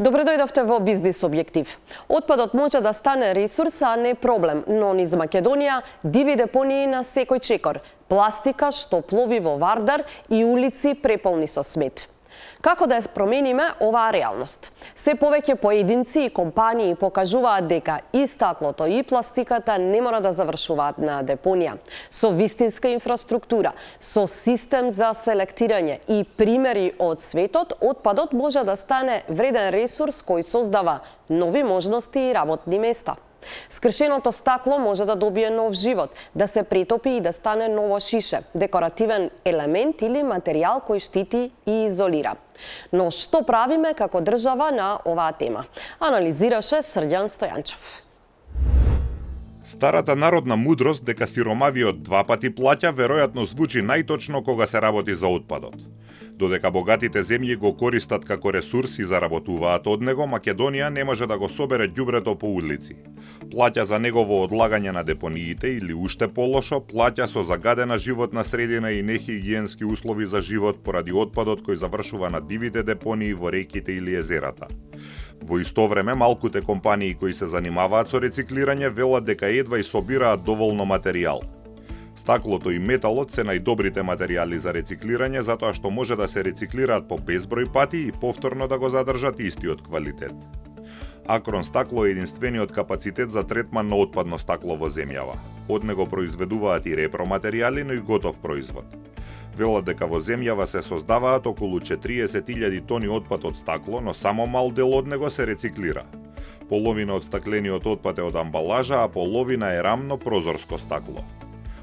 Добро дојдовте во Бизнис објектив. Отпадот може да стане ресурс, а не проблем, но низ Македонија диви депонии на секој чекор, пластика што плови во Вардар и улици преполни со смет. Како да ја промениме оваа реалност? Се повеќе поединци и компании покажуваат дека и стаклото и пластиката не мора да завршуваат на депонија. Со вистинска инфраструктура, со систем за селектирање и примери од светот, отпадот може да стане вреден ресурс кој создава нови можности и работни места. Скршеното стакло може да добие нов живот, да се претопи и да стане ново шише, декоративен елемент или материјал кој штити и изолира. Но што правиме како држава на оваа тема? Анализираше Срđan Стојанчев. Старата народна мудрост дека сиромавиот два пати плаќа веројатно звучи најточно кога се работи за отпадот. Додека богатите земји го користат како ресурс и заработуваат од него, Македонија не може да го собере ѓубрето по улици. Плаќа за негово одлагање на депониите или уште полошо, плаќа со загадена животна средина и нехигиенски услови за живот поради отпадот кој завршува на дивите депонии во реките или езерата. Во исто време, малкуте компании кои се занимаваат со рециклирање велат дека едва и собираат доволно материјал. Стаклото и металот се најдобрите материјали за рециклирање затоа што може да се рециклираат по безброј пати и повторно да го задржат истиот квалитет. Акрон стакло е единствениот капацитет за третман на отпадно стакло во земјава. Од него произведуваат и репроматеријали, но и готов производ. Велат дека во земјава се создаваат околу 40.000 тони отпад од стакло, но само мал дел од него се рециклира. Половина од стаклениот отпад е од амбалажа, а половина е рамно прозорско стакло.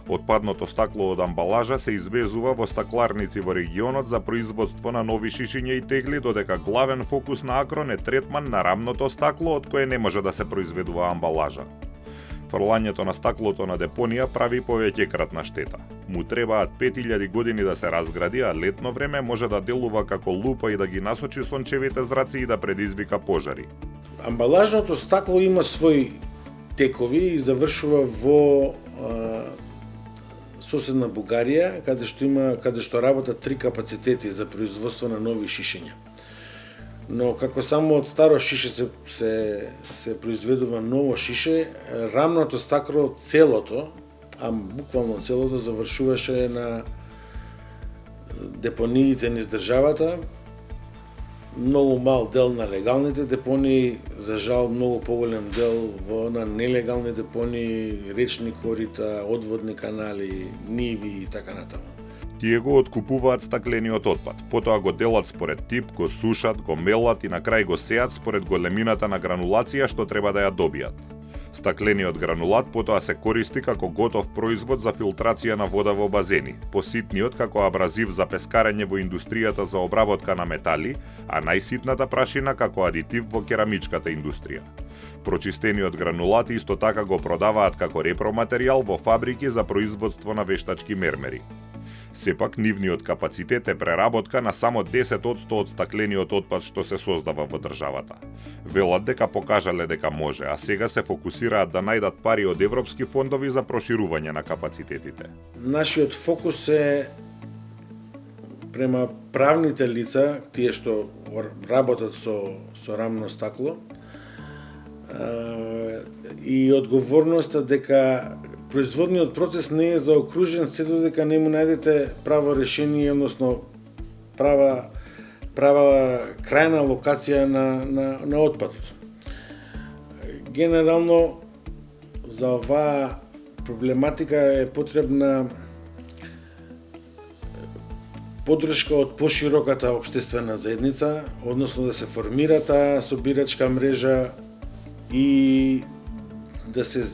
Отпадното стакло од амбалажа се извезува во стакларници во регионот за производство на нови шишиња и тегли, додека главен фокус на Акрон е третман на рамното стакло од кое не може да се произведува амбалажа. Фрлањето на стаклото на депонија прави повеќекратна штета. Му требаат 5000 години да се разгради, а летно време може да делува како лупа и да ги насочи сончевите зраци и да предизвика пожари. Амбалажното стакло има свои текови и завршува во соседна Бугарија, каде што работат 3 капацитети за производство на нови шишиња. Но како само од старо шише се произведува ново шише, рамното стакло целото, а буквално целото завршуваше на депониите низ државата. Многу мал дел на легалните депонии, за жал многу поголем дел на нелегални депонии, речни корита, одводни канали, ниви и така натаму. Тие го откупуваат стаклениот отпад, потоа го делат според тип, го сушат, го мелат и на крај го сеат според големината на гранулација што треба да ја добијат. Стаклениот гранулат потоа се користи како готов производ за филтрација на вода во базени, поситниот како абразив за пескарење во индустријата за обработка на метали, а најситната прашина како адитив во керамичката индустрија. Прочистениот гранулат исто така го продаваат како репроматеријал во фабрики за производство на вештачки мермери. Сепак, нивниот капацитет е преработка на само 10% од стаклениот отпад што се создава во државата. Велат дека покажале дека може, а сега се фокусираат да најдат пари од европски фондови за проширување на капацитетите. Нашиот фокус е према правните лица, тие што работат со рамно стакло, и одговорноста дека производниот процес не е заокружен се додека не му најдете право решение, односно права крајна локација на отпадот. Генерално за оваа проблематика е потребна поддршка од пошироката општествена заедница, односно да се формира таа собирачка мрежа и да се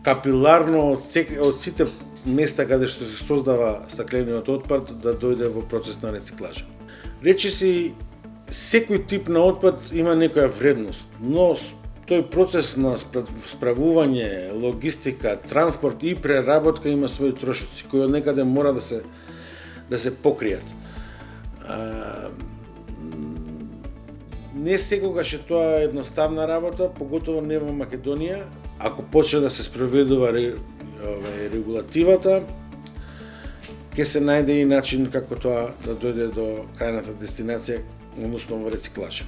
капиларно од сите места каде што се создава стаклениот отпад да дојде во процес на рециклажа. Речиси, секој тип на отпад има некоја вредност, но тој процес на справување, логистика, транспорт и преработка има своји трошоци кои од некаде мора да се покријат. Не секогаш е тоа едноставна работа, поготово не во Македонија. Ако почне да се спроведува регулативата, ќе се најде и начин како тоа да дојде до крајната дестинација, односно во рециклажа.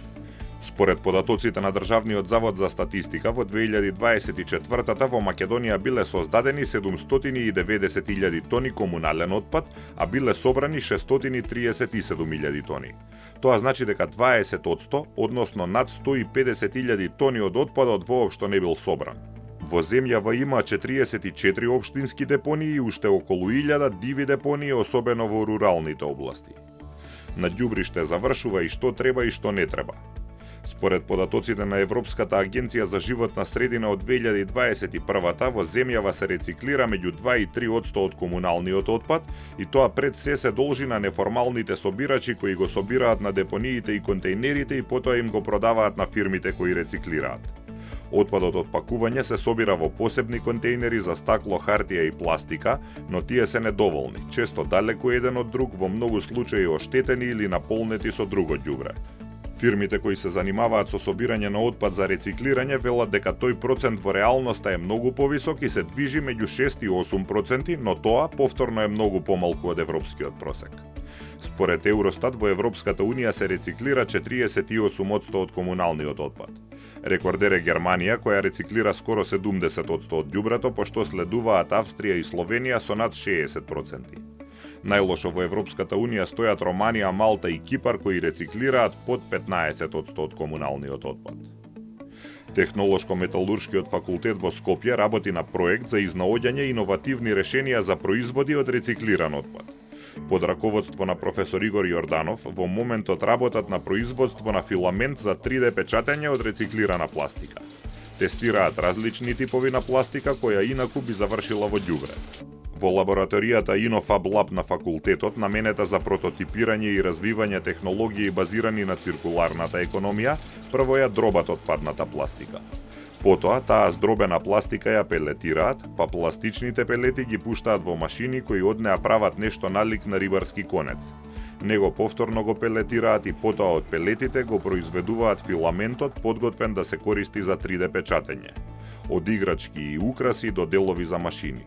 Според податоците на Државниот завод за статистика, во 2024 во Македонија биле создадени 790.000 тони комунален отпад, а биле собрани 637.000 тони. Тоа значи дека 20%, односно над 150.000 тони од отпадот воопшто не бил собран. Во земјава има 44 општински депонии и уште околу 1000 диви депонии, особено во руралните области. На ѓубриште завршува и што треба и што не треба. Според податоците на Европската агенција за животна средина од 2021 во земјава се рециклира меѓу 2 и 3% од комуналниот отпад и тоа пред се должи на неформалните собирачи кои го собираат на депониите и контейнерите и потоа им го продаваат на фирмите кои рециклираат. Отпадот од пакување се собира во посебни контейнери за стакло, хартија и пластика, но тие се недоволни, често далеку еден од друг, во многу случаи оштетени или наполнети со друго ѓубре. Фирмите кои се занимаваат со собирање на отпад за рециклирање велат дека тој процент во реалноста е многу повисок и се движи меѓу 6 и 8%, но тоа повторно е многу помалку од европскиот просек. Според Евростат, во Европската Унија се рециклира 48% од комуналниот отпад. Рекордер е Германија, која рециклира скоро 70% од ѓубрето, пошто следуваат Австрија и Словенија со над 60%. Најлошо во Европската Унија стојат Романија, Малта и Кипар, кои рециклираат под 15% од комуналниот отпад. Технолошко-металуршкиот факултет во Скопје работи на проект за изнаоѓање иновативни решенија за производи од рециклиран отпад. Под раководство на професор Игор Јорданов, во моментот работат на производство на филамент за 3D печатење од рециклирана пластика. Тестираат различни типови на пластика која инаку би завршила во ѓубре. Во лабораторијата Inofab Lab на факултетот, наменета за прототипирање и развивање технологии базирани на циркуларната економија, прво ја дробат отпадната пластика. Потоа, таа здробена пластика ја пелетираат, па пластичните пелети ги пуштаат во машини кои од неа прават нешто налик на рибарски конец. Него повторно го пелетираат и потоа од пелетите го произведуваат филаментот подготвен да се користи за 3D печатење. Од играчки и украси до делови за машини.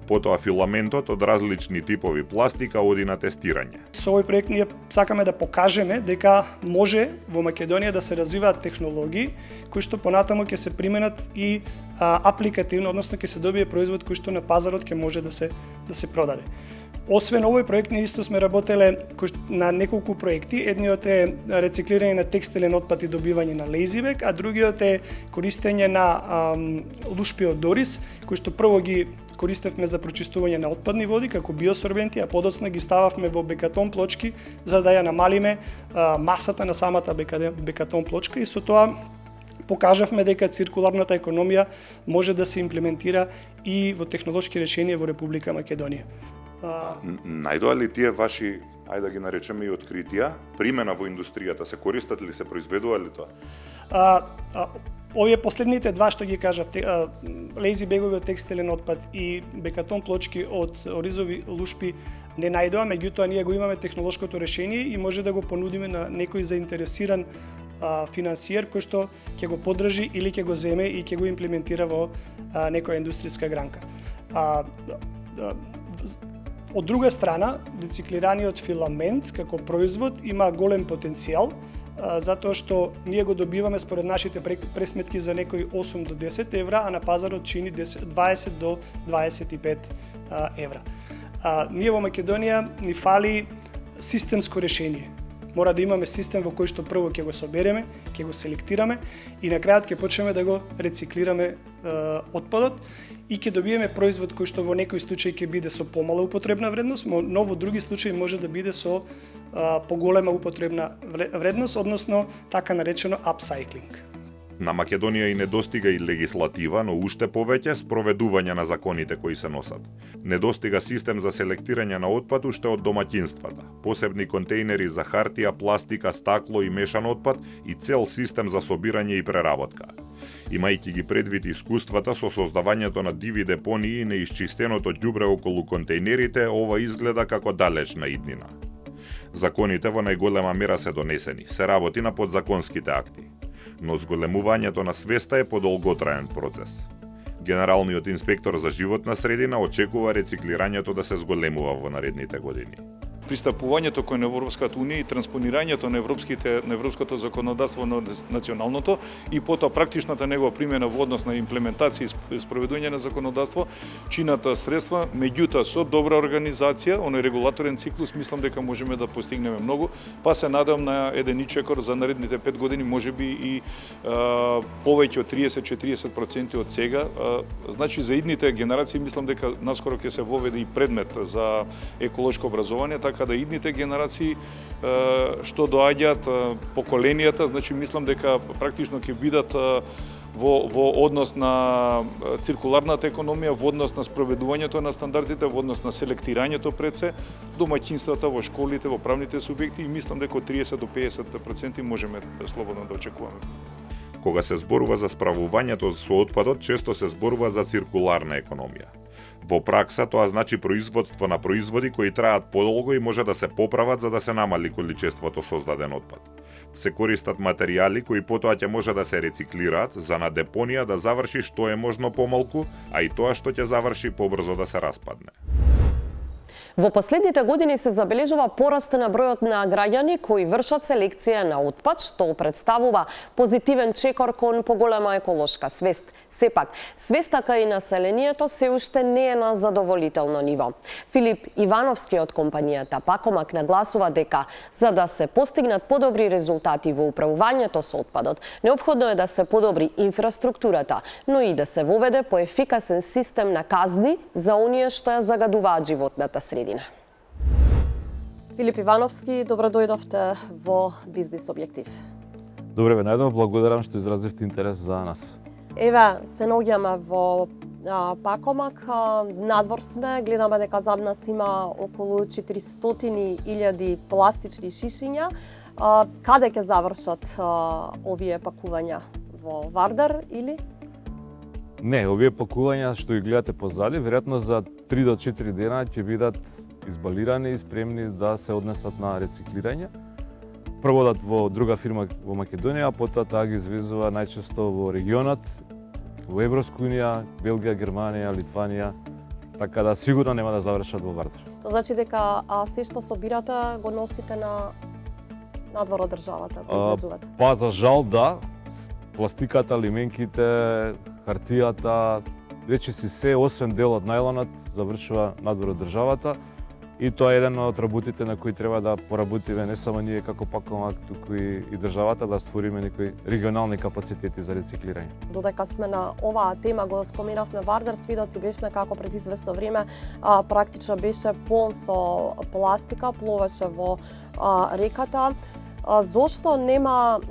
Потоа филаментот од различни типови пластика оди на тестирање. Со овој проект ние сакаме да покажеме дека може во Македонија да се развиваат технологии кои што понатаму ќе се применат и апликативно, односно ќе се добие производ кој што на пазарот ќе може да се продаде. Освен овој проект, ние исто сме работеле на неколку проекти. Едниот е рециклирање на текстилен отпад и добивање на лејзибек, а другиот е користење на лушпи од Дорис, кои што прво ги користевме за прочистување на отпадни води како биосорбенти, а подоцна ги стававме во бекатон плочки за да ја намалиме масата на самата бекатон плочка и со тоа покажавме дека циркуларната економија може да се имплементира и во технолошки решенија во Република Македонија. Најдоа ли тие ваши, ајде да ги наречеме и откритија, примена во индустријата, се користат ли, се произведува ли тоа? Овие последните два што ги кажав, лејзи бегови од текстилен отпад и бекатон плочки од оризови лушпи не најдоа, меѓутоа ние го имаме технолошкото решение и може да го понудиме на некој заинтересиран финансиер кој што ќе го поддржи или ќе го земе и ќе го имплементира во некоја индустријска гранка. Од друга страна, рециклираниот филамент како производ има голем потенцијал, затоа што ние го добиваме според нашите пресметки за некои 8 до 10 евра, а на пазарот чини 20 до 25 евра. Ние во Македонија ни фали системско решение. Мора да имаме систем во кој што прво ќе го собереме, ќе го селектираме и на крајот ќе почнеме да го рециклираме отпадот и ќе добиеме производ кој што во некој случај ќе биде со помала употребна вредност, но во други случаи може да биде со поголема употребна вредност, односно така наречено апсайклинг. На Македонија и недостига и легислатива, но уште повеќе спроведување на законите кои се носат. Недостига систем за селектирање на отпад уште од домаќинствата, посебни контейнери за хартија, пластика, стакло и мешан отпад и цел систем за собирање и преработка. Имајќи ги предвид искуствата со создавањето на диви депонии и неисчистеното ѓубре околу контейнерите, ова изгледа како далечна иднина. Законите во најголема мера се донесени, се работи на подзаконските акти, но зголемувањето на свеста е подолготраен процес. Генералниот инспектор за животна средина очекува рециклирањето да се зголемува во наредните години. пристапувањето кон Европската унија и транспонирањето на европското законодавство на националното и потоа практичната негова примена во однос на имплементација и спроведување на законодавство чинат средства, меѓутоа со добра организација, оној регулаторен циклус, мислам дека можеме да постигнеме многу, па се надам на еден ичекор за наредните 5 години, можеби и повеќе од 30-40% од сега. Значи за идните генерации мислам дека наскоро ќе се воведе и предмет за еколошко образование, така да идните генерации што доаѓаат поколенијата, значи мислам дека практично ќе бидат во однос на циркуларната економија, во однос на спроведувањето на стандардите, во однос на селектирањето пред се, домаќинствата, во школите, во правните субјекти и мислам дека од 30 до 50% можеме слободно да очекуваме. Кога се зборува за справувањето со отпадот, често се зборува за циркуларна економија. Во пракса тоа значи производство на производи кои траат подолго и може да се поправат за да се намали количеството создаден отпад. Се користат материјали кои потоа ќе може да се рециклираат за на депонија да заврши што е можно помалку, а и тоа што ќе заврши побрзо да се распадне. Во последните години се забележува пораст на бројот на граѓани кои вршат селекција на отпад, што представува позитивен чекор кон поголема еколошка свест. Сепак, свеста кај населението се уште не е на задоволително ниво. Филип Ивановски од компанијата Пакомак нагласува дека за да се постигнат подобри резултати во управувањето со отпадот, неопходно е да се подобри инфраструктурата, но и да се воведе поефикасен систем на казни за оние што ја загадуваат животната средина. Филип Ивановски, добро дојдовте во Бизнис Објектив. Добре ве најдов, благодарам што изразивте интерес за нас. Еве, се наоѓаме во Пакомак, надвор сме, гледаме дека зад нас има околу 400.000 пластични шишиња. Каде ќе завршат овие пакувања? Во Вардар или? Не, овие пакувања што ги гледате позади, веројатно за 3 до 4 дена ќе бидат избалирани и спремни да се однесат на рециклирање. Прво во друга фирма во Македонија, а потоа таа ги извезува најчесто во регионот, во Европска унија, Белгија, Германија, Литванија, така да сигурно нема да завршат во Вардар. Тоа значи дека се што собирате го носите надвор од државата, го извезувате? Па за жал да, пластиката, лименките, хартијата, речиси се, освен дел од најлонот, завршува надвор од државата. И тоа е еден од работите на кои треба да поработиме не само ние како Пакомак, туку и државата, да створиме некои регионални капацитети за рециклирање. Додека сме на оваа тема, го споменавме Вардар, свидоци бевме како пред известно време практично беше полн со пластика, пловеше во реката. Зошто нема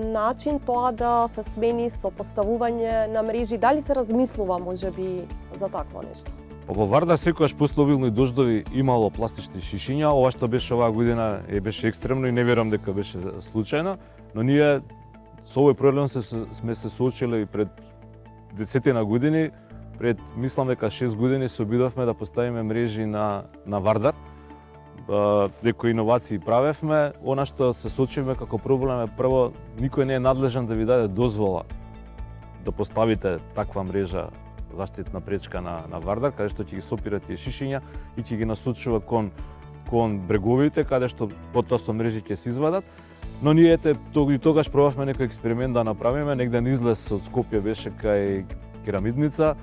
начин тоа да се смени со поставување на мрежи? Дали се размислува можеби за такво нешто? Во Вардар секогаш после обилни дождови имало пластични шишиња, ова што беше оваа година беше екстремно и не верувам дека беше случајно, но ние со овој проблем сме се соочиле и пред десетина години, пред мислам дека 6 години се обидовме да поставиме мрежи на Вардар. Некои иновации правевме, она што се соочиме како проблем е прво никој не е надлежен да ви даде дозвола да поставите таква мрежа заштитна пречка на Вардар, каде што ќе ги сопира тие шишиња и ќе ги насочува кон бреговите, каде што потоа со мрежи ќе се извадат. Но ние тогаш пробавме некој експеримент да направиме, негде на излез од Скопје беше кај Керамидница.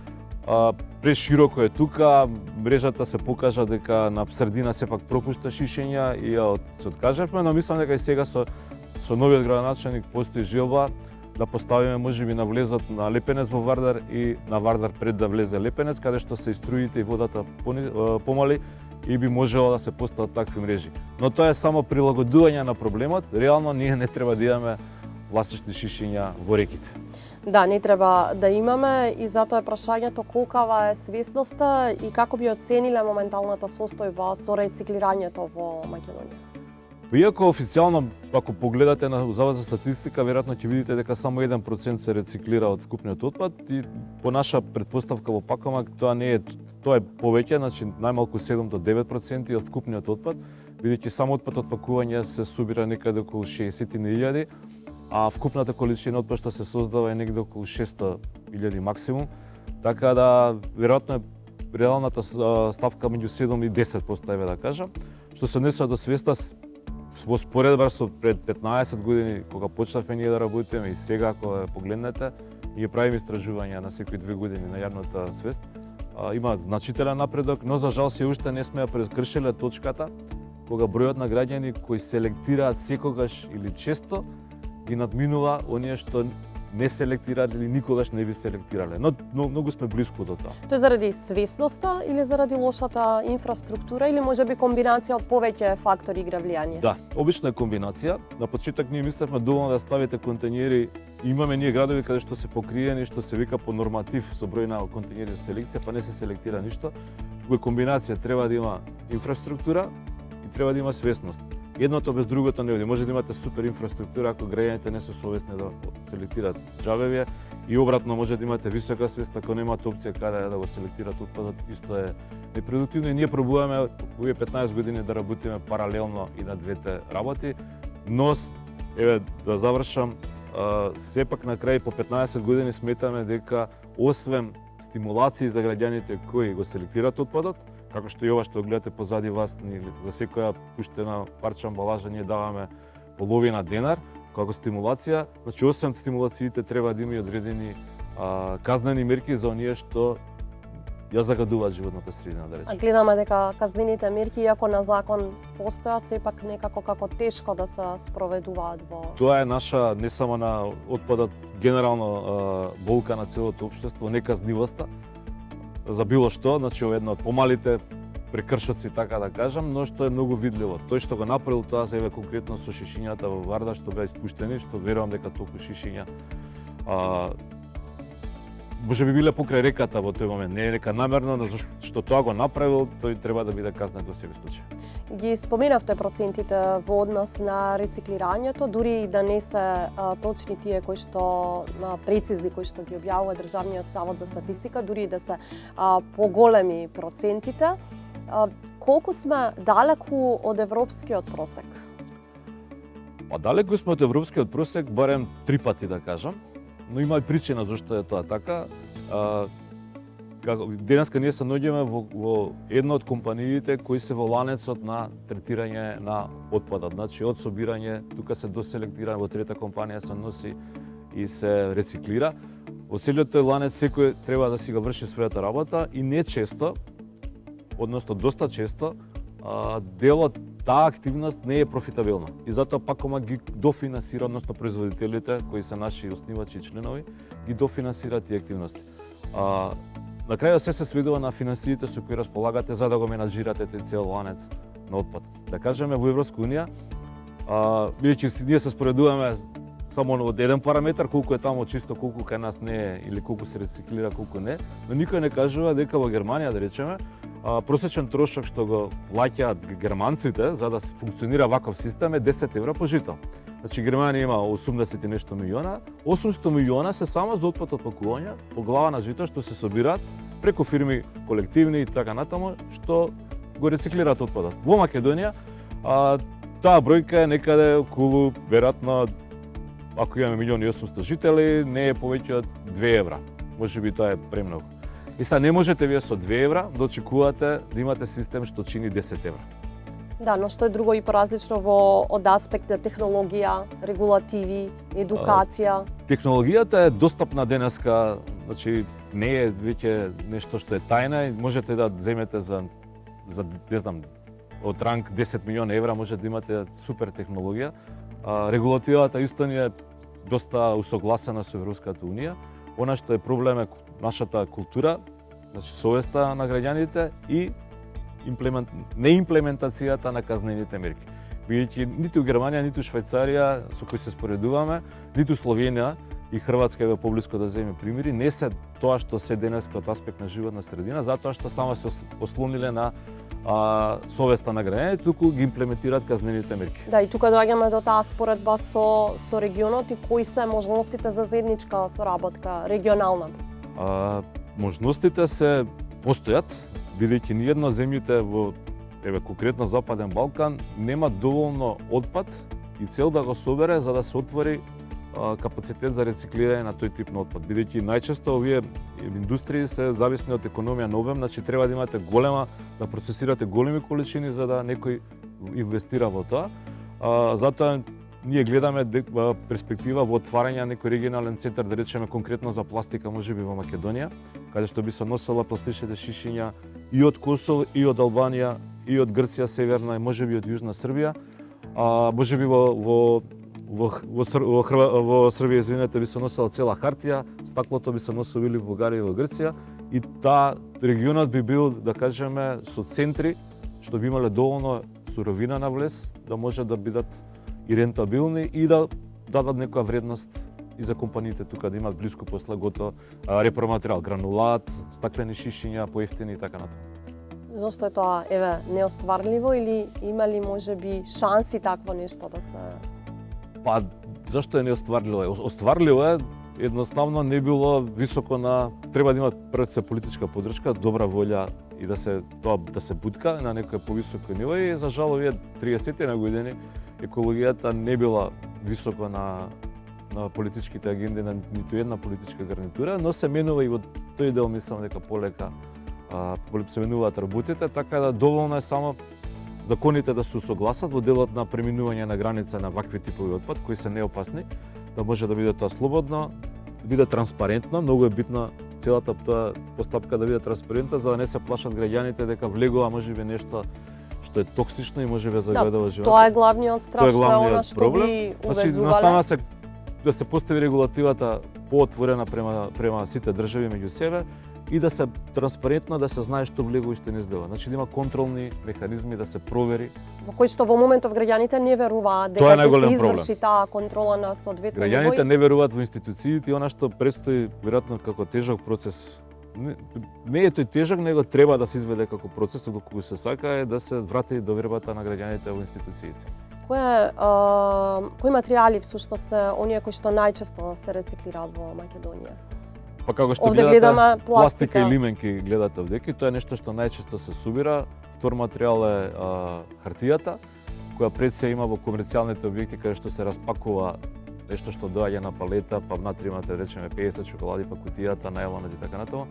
Прешироко е тука, мрежата се покажа дека на средина сепак пропушта шишиња и се откажевме, но мислам дека и сега со новиот градоначелник постои желба да поставиме можеби на влезот на Лепенец во Вардар и на Вардар пред да влезе Лепенец, каде што се и струите и водата помали и би можело да се постават такви мрежи. Но тоа е само прилагодување на проблемот, реално ние не треба да имаме пластични шишиња во реките. Да, не треба да имаме и затоа е прашањето колкава е свесноста и како би оцениле моменталната состојба со рециклирањето во Македонија? Иако официјално, ако погледате на Завод за статистика, веројатно ќе видите дека само 1% се рециклира од вкупниот отпад и по наша предпоставка во Пакомак тоа е повеќе, значи најмалку 7 до 9% од вкупниот отпад, бидејќи само отпад од пакување се собира некаде околу 60.000, а вкупната количина отпад што се создава е негде околу 600.000 максимум, така да веројатно реалната ставка меѓу 7 и 10% да кажам. Што се однесува до свеста, во споредба со пред 15 години, кога почнавме ние да работиме и сега, ако погледнете, ние правиме истражувања на секои 2 години на јавната свест. Има значителен напредок, но за жал се уште не сме ја прекршиле точката кога бројот на граѓани кои селектираат секогаш или често ги надминува оние што не селектираат или никогаш не би селектирале. Но многу сме близко до тоа. Тоа е заради свесноста или заради лошата инфраструктура или можеби комбинација од повеќе фактори игра влијание? Да, обично е комбинација. На почеток ние мислевме доволно да ставите контењери. Имаме ние градови каде што се покриени, што се вика по норматив со број на контењери за селекција, па не се селектира ништо. Туку комбинација, треба да има инфраструктура и треба да има свесност. Едното без другото не оди. Може да имате супер инфраструктура ако граѓаните не се совесни да селектираат џабевија и обратно може да имате висока свест ако немате опција каде да го селектират отпадот, исто е непродуктивно и ние пробуваме овие 15 години да работиме паралелно и на двете работи, но еве да завршам, сепак на крај по 15 години сметаме дека освен стимулации за граѓаните кои го селектираат отпадот, како што и ова што гледате позади вас, за секоја пуштена парча амбалажа ние даваме половина денар како стимулација. Значи, освен стимулациите треба да има и одредени казнени мерки за оние што ја загадуваат животната средина, да речеме. Гледаме дека казнените мерки, иако на закон постојат, сепак некако како тешко да се спроведуваат во... Тоа е наша, не само на отпадот, генерално болка на целото општество, неказнивоста за било што, значи едно од помалите прекршоци, така да кажам, но што е многу видливо. Тој што го направил тоа се еве конкретно со шишињата во Вардар што беа испуштени, што верувам дека толку шишиња може би биле покрај реката во тој момент. Не е нека намерно, но што тоа го направил, тој треба да биде казнет во секој случај. Ги споменавте процентите во однос на рециклирањето, дури и да не се точни тие кои што прецизни кои што ги објавува Државниот завод за статистика, дури и да се поголеми процентите. Колку сме далеку од европскиот просек? Па далеку сме од европскиот просек, барем 3 пати да кажам, но има и причина зашто е тоа така. Денеска ние се наоѓаме во една од компаниите кои се во ланецот на третирање на отпадот. Значи од собирање, тука се доселектира, во трета компанија се носи и се рециклира. Во целиот тој ланец секој треба да си го врши својата работа и не често, односно доста често, делот таа активност не е профитабилна. И затоа ПАКОМа ги дофинансира, односно производителите, кои се наши основачи и членови, ги дофинансираат тие активности. На крајот се сведува на финансиите со кои располагате за да го менаџирате тој цел ланец на отпад. Да кажеме во Европска унија, бидејќи ние се споредуваме само од еден параметар, колку е таму чисто, колку кај нас не е или колку се рециклира, колку не, но никој не кажува дека во Германија, да речеме, просечен трошок што го плаќаат германците за да функционира ваков систем е 10 евра по жито. Значи Германија има 80 и нешто милиона, 800 милиона се само за отпад од пакувања по глава на жито што се собираат преку фирми колективни и така натаму што го рециклираат отпадот. Во Македонија таа бројка е некаде околу веројатно, ако имаме 1.800.000 жители, не е повеќе од 2 евра. Можеби тоа е премногу. И сега не можете вие со 2 евра да очекувате да имате систем што чини 10 евра. Да, но што е друго и поразлично од аспект на технологија, регулативи, едукација? Технологијата е достапна денеска, значи не е веќе нешто што е тајна и можете да земете за не знам, од ранг 10 милиона евра може да имате супер технологија. Регулативата исто не е доста усогласена со Европската унија. Она што е проблем е нашата култура, значи совеста на граѓаните и неимплементацијата на казнените мерки. Бидејќи ниту Германија, ниту Швајцарија со кои се споредуваме, ниту Словенија и Хрватска е поблиско да земе примери, не се тоа што се денеска од аспект на животна средина, затоа што само се ослониле на совеста на граѓаните, туку ги имплементираат казнените мерки. Да, и тука доаѓаме до таа споредба со регионот и кои се можностите за заедничка соработка, регионалната? Можностите се постојат, бидејќи ниедно земјите во конкретно Западен Балкан нема доволно отпад и цел да го собере за да се отвори капацитет за рециклирање на тој тип на отпад. Бидејќи најчесто овие индустрии се зависни од економија на обем, значи треба да имате голема, да процесирате големи количини за да некој инвестира во тоа. Затоа ние гледаме перспектива во отварање на некој регионален центар, да речеме конкретно за пластика, можеби во Македонија, каде што би се носела пластичните шишиња и од Косово, и од Албанија, и од Грција северна, и можеби од Јужна Србија. Можеби во Србија, извинете, би се носела цела хартија, стаклото би се носило или во Бугарија и во Грција, и регионот би бил, да кажеме, со центри што би имале доволно суровина на влез, да може да бидат и рентабилни и да дадат некоја вредност и за компаниите тука, да имат блиску после готов репроматеријал, гранулат, стаклени шишиња, поевтини и така натаму. Зошто е тоа, неостварливо или има ли можеби шанси такво нешто да се... Па, зашто е неостварливо? Остварливо е, едноставно не било високо на... Треба да има пред се политичка поддршка, добра волја и да се бутка на некој повисоко ниво, и за жал овие 30 на години екологијата не била високо на политичките агенди на ниту една политичка гарнитура, но се менува и во тој дел, мислам дека полека се менуваат работите, така да доволно е само законите да се согласат во делот на преминување на граница на вакви типови отпад, кои се неопасни, да може да биде тоа слободно, да биде транспарентно. Многу е битно целата тоа постапка да биде транспарентна, за да не се плашат граѓаните дека влегува можеби нешто што е токсично и можеби загадува животот. Тоа е главниот страх, што е она што би увезувале. Значи, да се постави регулативата поотворена према сите држави меѓу себе и да се транспарентно, да се знае што влегува и што не излегува. Значи да има контролни механизми, да се провери. Во кои што во моментов граѓаните не веруваат дека ќе се изврши таа контрола на соодветно ниво. Граѓаните не веруваат во институциите и она што предстои веројатно како тежок процес. Не е тој тежок, него треба да се изведе како процес, доколку се сака, е да се врати довербата на граѓаните во институциите. Кои материјали всушност се оние кои што најчесто се рециклираат во Македонија? Па како што Овде гледаме пластика и лименки гледате овдеки, тоа е нешто што најчесто се субира. Втор материјал е хартијата, која пред се има во комерцијалните објекти каде што се распакува нешто што доаѓа на палета, па внатре имате, речеме, 50 чоколади, па кутијата, најлонот и така натаму.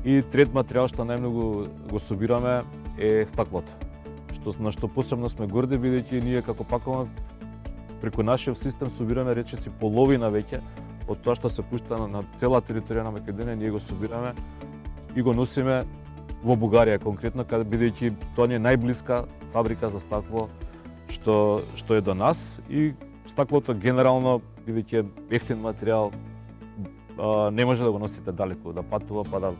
И трет материјал што најмногу го собираме е стаклото. На што посебно сме горди, бидејќи ние како пакова преку нашиот систем собираме речиси половина веќе од тоа што се пушта на цела територија на Македонија, ние го собираме и го носиме во Бугарија конкретно, каде бидејќи тоа ни е најблиска фабрика за стакло што е до нас, и стаклото генерално, бидејќи е ефтин материјал, не може да го носите далеку, да патува, па да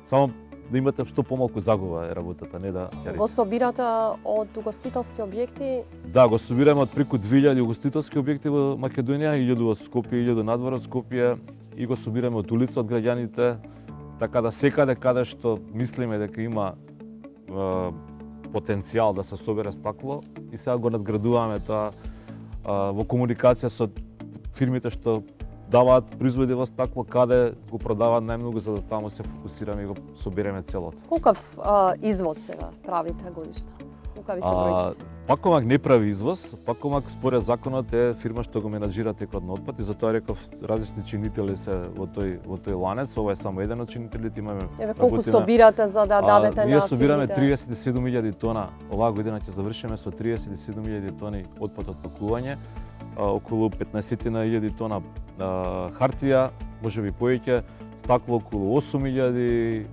само да имате што помалку загуба е работата, не да ќе. Го собирате од угостителски објекти? Да, го собираме од преку 2000 угостителски објекти во Македонија, 1000 од Скопје, 1000 надвор од Скопје, и го собираме од улица, од граѓаните, така да секаде каде што мислиме дека има потенцијал да се собере стакло, и сега го надградуваме тоа во комуникација со фирмите што даваат производи во стакло, каде го продаваат најмногу, за да таму се фокусираме и го собереме целото. Колкав извоз сега правите годишно? Колкави се бројките? Пакомак не прави извоз. Пакомак според законот е фирма што го менаџира текот на отпад, и затоа реков различни чинители се во тој ланец. Ова е само еден од чинителите, имаме. Колку собирате за да дадете на фирмите? Ние собираме 37.000 тона. Оваа година ќе завршиме со 37.000 тони отпад од пакување, околу 15.000 тона хартија, можеби повеќе, стакло околу 8.000,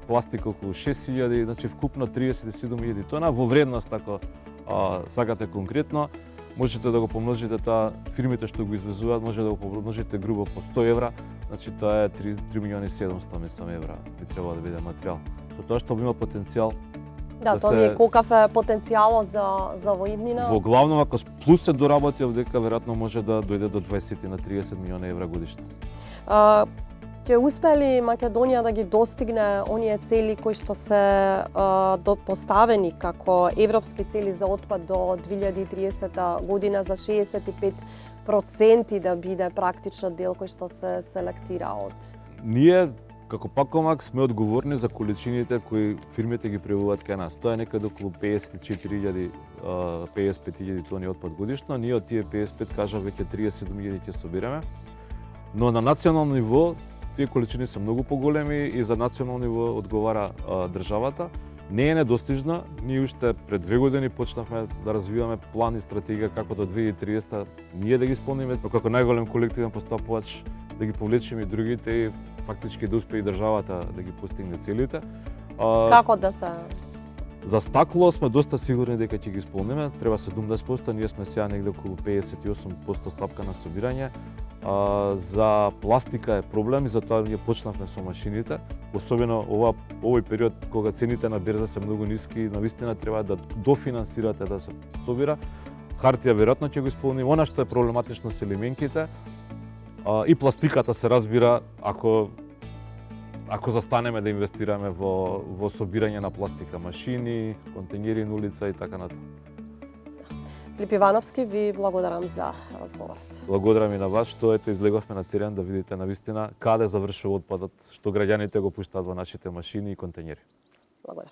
пластика околу 6.000, значи вкупно 37.000 тона во вредност, ако сакате конкретно. Можете да го помножите тоа, фирмите што го извезуваат, може да го помножите грубо по 100 евра, значи тоа е 3.700.000 мислам евра би требало да биде материјал. Со тоа што има потенцијал. Да, тоа е колкав е потенцијалот за воиднина? Во главно, ако плюс се доработи, овдека веројатно може да дојде до 20 на 30 милиона евра годишно. Ќе успели Македонија да ги достигне оние цели кои што се поставени како европски цели за отпад до 2030 година за 65% да биде практично дел кој што се селектира од? Ние како Пакомак сме одговорни за количините кои фирмите ги превозуваат кај нас. Тоа е некаде околу 55.000 тони отпад годишно. Ние од тие 55, кажав, веќе 37.000 ќе собираме. Но на национално ниво тие количини се многу поголеми и за национално ниво одговара државата. не е недостижна. Ние уште пред 2 години почнавме да развиваме план и стратегија како до 2030 ние да ги исполниме, но како најголем колективен постапувач да ги повлечеме и другите и фактички да успее и државата да ги постигне целите. Како да се... За стакло сме доста сигурни дека ќе ги исполниме, треба 70%, ние сме сега негде околу 58% стапка на собирање. За пластика е проблем и затоа ние почнавме со машините, особено овој период кога цените на берза се многу ниски, навистина треба да дофинансирате да се собира. Хартија веројатно ќе го исполниме. Она што е проблематично се елементите и пластиката се разбира ако застанеме да инвестираме во собирање на пластика, машини, контејнери на улица и така натаму. Филип Ивановски, ви благодарам за разговорот. Благодарам и на вас што ете излеговме на терен да видите навистина каде завршува отпадот што граѓаните го пуштаат во нашите машини и контејнери. Благодарам.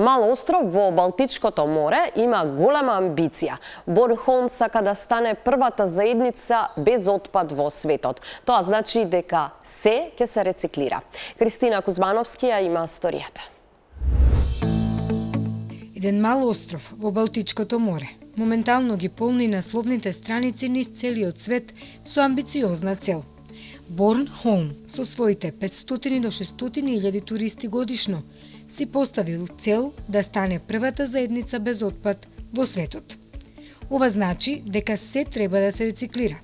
Мал остров во Балтичкото море има голема амбиција. Борнхолм сака да стане првата заедница без отпад во светот. Тоа значи дека се ќе се рециклира. Кристина Кузмановски ја има сторијата. Еден мал остров во Балтичкото море моментално ги полни насловните страници низ целиот свет со амбициозна цел. Борнхолм со своите 500 до 600 илјади туристи годишно си поставил цел да стане првата заедница без отпад во светот. Ова значи дека се треба да се рециклира,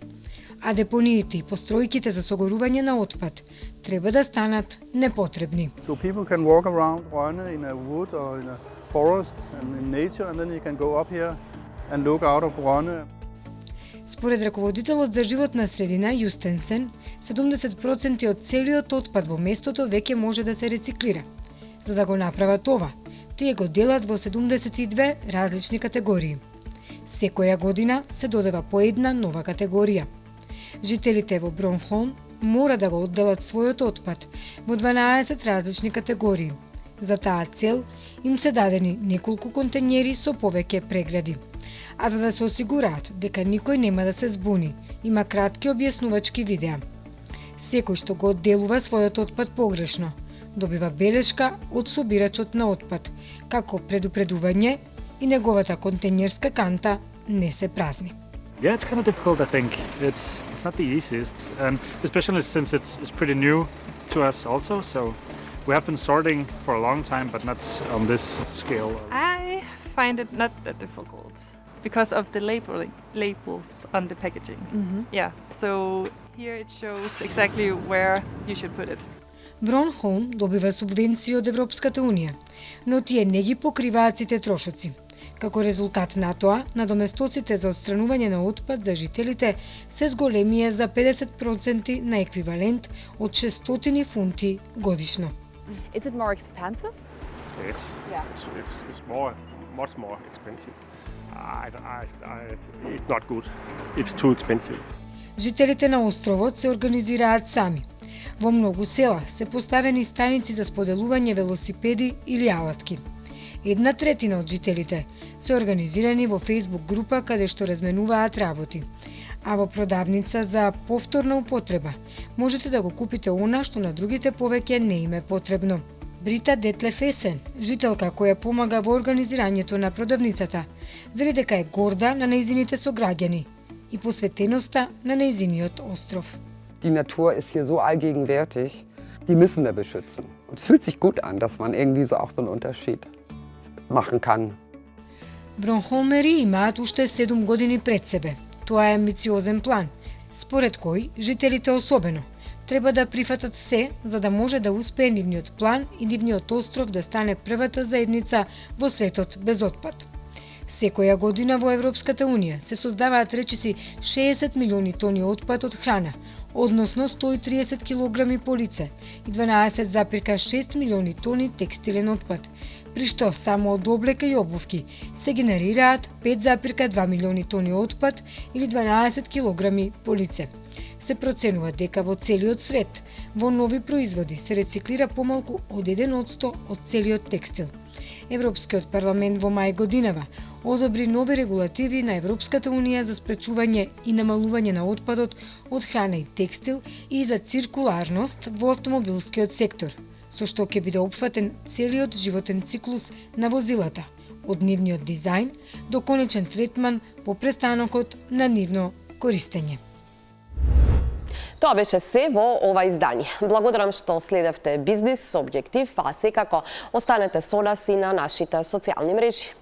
а депониите и постројките за согорување на отпад треба да станат непотребни. So people can walk around Rønne in a wood or in a forest and in nature and then you can go up here and look out of Rønne. Според раководителот за животна средина Јустенсен, 70% од целиот отпад во местото веќе може да се рециклира. За да го направат ова, тие го делат во 72 различни категории. Секоја година се додава по една нова категорија. Жителите во Борнхолм мора да го одделат својот отпад во 12 различни категории. За таа цел им се дадени неколку контејнери со повеќе прегради. А за да се осигураат дека никој нема да се збуни, има кратки објаснувачки видеа. Секој што го одделува својот отпад погрешно, добива белешка од собирачот на отпад, како предупредување и неговата контејнерска канта не се празни. Yeah, it's kind of difficult, I think. It's not the easiest, and especially since it's pretty new to us also, so we have been sorting for a long time, but not on this scale. I find it not that difficult because of the labels on the packaging. Yeah, so here it shows exactly where you should put it. Борнхолм добива субвенции од Европската Унија, но тие не ги покриваат сите трошоци. Како резултат на тоа, надоместоците за отстранување на отпад за жителите се зголемија за 50% на еквивалент од 600 фунти годишно. Is it more expensive? Yes. Yeah. It's much more expensive. It's not good. It's too expensive. Жителите на островот се организираат сами. Во многу села се поставени станици за споделување велосипеди или алатки. 1/3 од жителите се организирани во Facebook група каде што разменуваат работи. А во продавница за повторна употреба можете да го купите она што на другите повеќе не им е потребно. Брита Детлефесен, жителка која помага во организирањето на продавницата, вели дека е горда на нејзините сограѓани и посветеноста на нејзиниот остров. Die Natur ist hier so allgegenwärtig, die müssen wir beschützen. Und es fühlt sich gut an, dass man irgendwie so auch so einen Unterschied machen kann. Борнхолмери имаат уште 7 години пред себе. Тоа е амбициозен план, според кој жителите особено треба да прифатат се за да може да успее нивниот план и нивниот остров да стане првата заедница во светот без отпад. Секоја година во Европската Унија се создаваат речиси 60 милиони тони отпад од храна, односно 130 килограми по лице и 12,6 милиони тони текстилен отпад, при што само од облека и обувки се генерираат 5,2 милиони тони отпад или 12 килограми по лице. Се проценува дека во целиот свет во нови производи се рециклира помалку од 1% од целиот текстил. Европскиот парламент во мај годинава одобри нови регулативи на Европската унија за спречување и намалување на отпадот од храна и текстил и за циркуларност во автомобилскиот сектор, со што ќе биде опфатен целиот животен циклус на возилата, од нивниот дизајн до конечен третман по престанокот на нивно користење. Тоа беше се во ова издание. Благодарам што следевте Бизнис со објектив, а секако останете со нас и на нашите социјални мрежи.